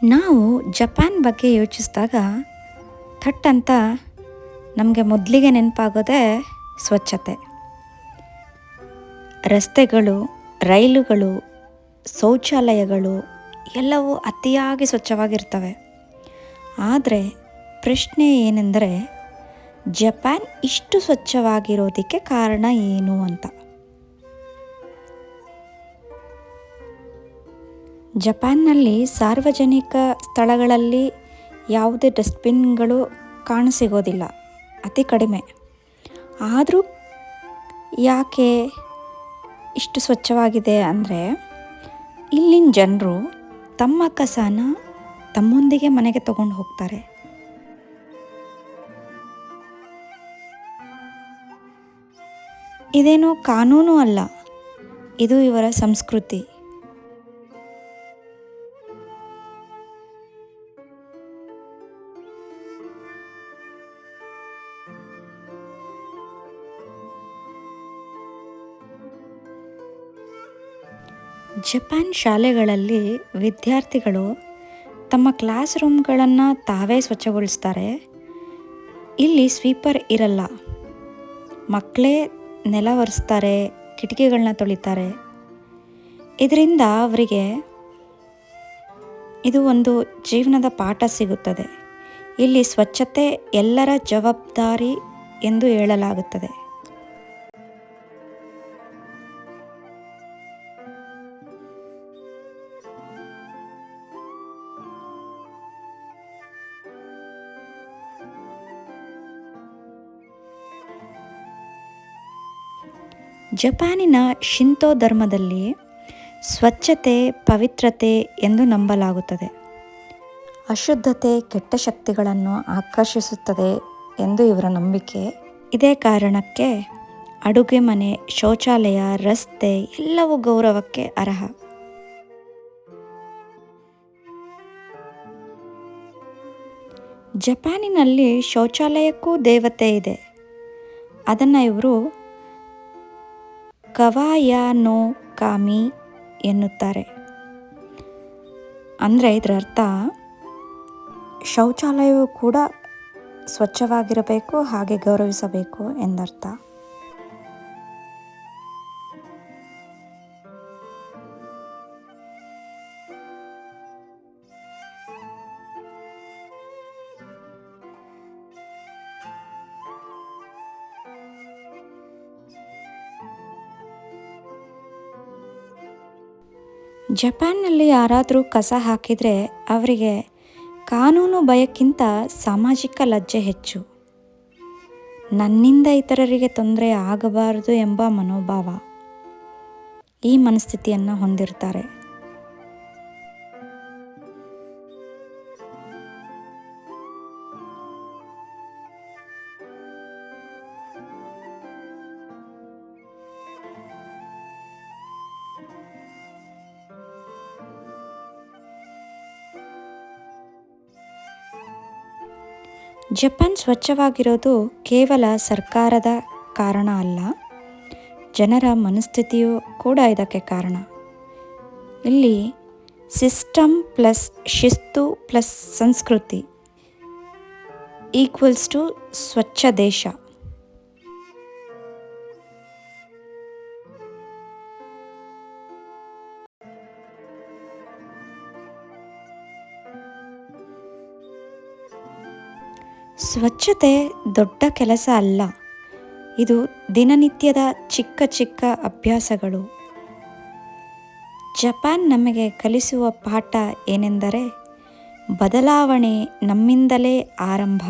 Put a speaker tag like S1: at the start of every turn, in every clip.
S1: ನಾವು ಜಪಾನ್ ಬಗ್ಗೆ ಯೋಚಿಸಿದಾಗ ಥಟ್ ಅಂತ ನಮಗೆ ಮೊದಲಿಗೆ ನೆನಪಾಗೋದೇ ಸ್ವಚ್ಛತೆ. ರಸ್ತೆಗಳು, ರೈಲುಗಳು, ಶೌಚಾಲಯಗಳು ಎಲ್ಲವೂ ಅತಿಯಾಗಿ ಸ್ವಚ್ಛವಾಗಿರ್ತವೆ. ಆದರೆ ಪ್ರಶ್ನೆ ಏನೆಂದರೆ, ಜಪಾನ್ ಇಷ್ಟು ಸ್ವಚ್ಛವಾಗಿರೋದಕ್ಕೆ ಕಾರಣ ಏನು ಅಂತ. ಜಪಾನ್ನಲ್ಲಿ ಸಾರ್ವಜನಿಕ ಸ್ಥಳಗಳಲ್ಲಿ ಯಾವುದೇ ಡಸ್ಟ್ಬಿನ್ಗಳು ಕಾಣಸಿಗೋದಿಲ್ಲ, ಅತಿ ಕಡಿಮೆ. ಆದರೂ ಯಾಕೆ ಇಷ್ಟು ಸ್ವಚ್ಛವಾಗಿದೆ ಅಂದರೆ, ಇಲ್ಲಿನ ಜನರು ತಮ್ಮ ಕಸನ ತಮ್ಮೊಂದಿಗೆ ಮನೆಗೆ ತಗೊಂಡು ಹೋಗ್ತಾರೆ. ಇದೇನು ಕಾನೂನು ಅಲ್ಲ, ಇದು ಇವರ ಸಂಸ್ಕೃತಿ. ಜಪಾನ್ ಶಾಲೆಗಳಲ್ಲಿ ವಿದ್ಯಾರ್ಥಿಗಳು ತಮ್ಮ ಕ್ಲಾಸ್ ರೂಮ್ಗಳನ್ನು ತಾವೇ ಸ್ವಚ್ಛಗೊಳಿಸ್ತಾರೆ. ಇಲ್ಲಿ ಸ್ವೀಪರ್ ಇರಲ್ಲ, ಮಕ್ಕಳೇ ನೆಲ ಒರೆಸ್ತಾರೆ, ಕಿಟಕಿಗಳನ್ನ ತೊಳಿತಾರೆ. ಇದರಿಂದ ಅವರಿಗೆ ಇದು ಒಂದು ಜೀವನದ ಪಾಠ ಸಿಗುತ್ತದೆ. ಇಲ್ಲಿ ಸ್ವಚ್ಛತೆ ಎಲ್ಲರ ಜವಾಬ್ದಾರಿ ಎಂದು ಹೇಳಲಾಗುತ್ತದೆ. ಜಪಾನಿನ ಶಿಂತೋ ಧರ್ಮದಲ್ಲಿ ಸ್ವಚ್ಛತೆ ಪವಿತ್ರತೆ ಎಂದು ನಂಬಲಾಗುತ್ತದೆ. ಅಶುದ್ಧತೆ ಕೆಟ್ಟ ಶಕ್ತಿಗಳನ್ನು ಆಕರ್ಷಿಸುತ್ತದೆ ಎಂದು ಇವರ ನಂಬಿಕೆ. ಇದೇ ಕಾರಣಕ್ಕೆ ಅಡುಗೆ ಮನೆ, ಶೌಚಾಲಯ, ರಸ್ತೆ ಎಲ್ಲವೂ ಗೌರವಕ್ಕೆ ಅರ್ಹ. ಜಪಾನಿನಲ್ಲಿ ಶೌಚಾಲಯಕ್ಕೂ ದೇವತೆ ಇದೆ. ಅದನ್ನು ಇವರು ಕವಾಯ ನೋ ಕಾಮಿ ಎನ್ನುತ್ತಾರೆ. ಅಂದರೆ ಇದರ ಅರ್ಥ, ಶೌಚಾಲಯವು ಕೂಡ ಸ್ವಚ್ಛವಾಗಿರಬೇಕು, ಹಾಗೆ ಗೌರವಿಸಬೇಕು ಎಂದರ್ಥ. ಜಪಾನ್ನಲ್ಲಿ ಯಾರಾದರೂ ಕಸ ಹಾಕಿದರೆ ಅವರಿಗೆ ಕಾನೂನು ಭಯಕ್ಕಿಂತ ಸಾಮಾಜಿಕ ಲಜ್ಜೆ ಹೆಚ್ಚು. ನನ್ನಿಂದ ಇತರರಿಗೆ ತೊಂದರೆ ಆಗಬಾರದು ಎಂಬ ಮನೋಭಾವ, ಈ ಮನಸ್ಥಿತಿಯನ್ನು ಹೊಂದಿರ್ತಾರೆ. ಜಪಾನ್ ಸ್ವಚ್ಛವಾಗಿರೋದು ಕೇವಲ ಸರ್ಕಾರದ ಕಾರಣ ಅಲ್ಲ, ಜನರ ಮನಸ್ಥಿತಿಯೂ ಕೂಡ ಇದಕ್ಕೆ ಕಾರಣ. ಇಲ್ಲಿ ಸಿಸ್ಟಮ್ ಪ್ಲಸ್ ಶಿಸ್ತು ಪ್ಲಸ್ ಸಂಸ್ಕೃತಿ ಈಕ್ವಲ್ಸ್ ಟು ಸ್ವಚ್ಛ ದೇಶ. ಸ್ವಚ್ಛತೆ ದೊಡ್ಡ ಕೆಲಸ ಅಲ್ಲ, ಇದು ದಿನನಿತ್ಯದ ಚಿಕ್ಕ ಚಿಕ್ಕ ಅಭ್ಯಾಸಗಳು. ಜಪಾನ್ ನಮಗೆ ಕಲಿಸುವ ಪಾಠ ಏನೆಂದರೆ, ಬದಲಾವಣೆ ನಮ್ಮಿಂದಲೇ ಆರಂಭ.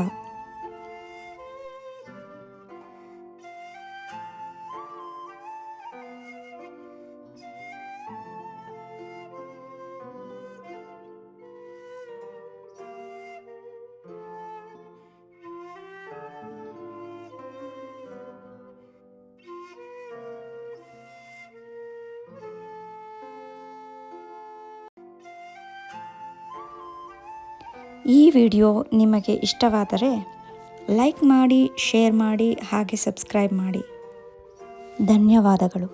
S1: ಈ ವಿಡಿಯೋ ನಿಮಗೆ ಇಷ್ಟವಾದರೆ ಲೈಕ್ ಮಾಡಿ, ಶೇರ್ ಮಾಡಿ, ಹಾಗೆ ಸಬ್ಸ್ಕ್ರೈಬ್ ಮಾಡಿ. ಧನ್ಯವಾದಗಳು.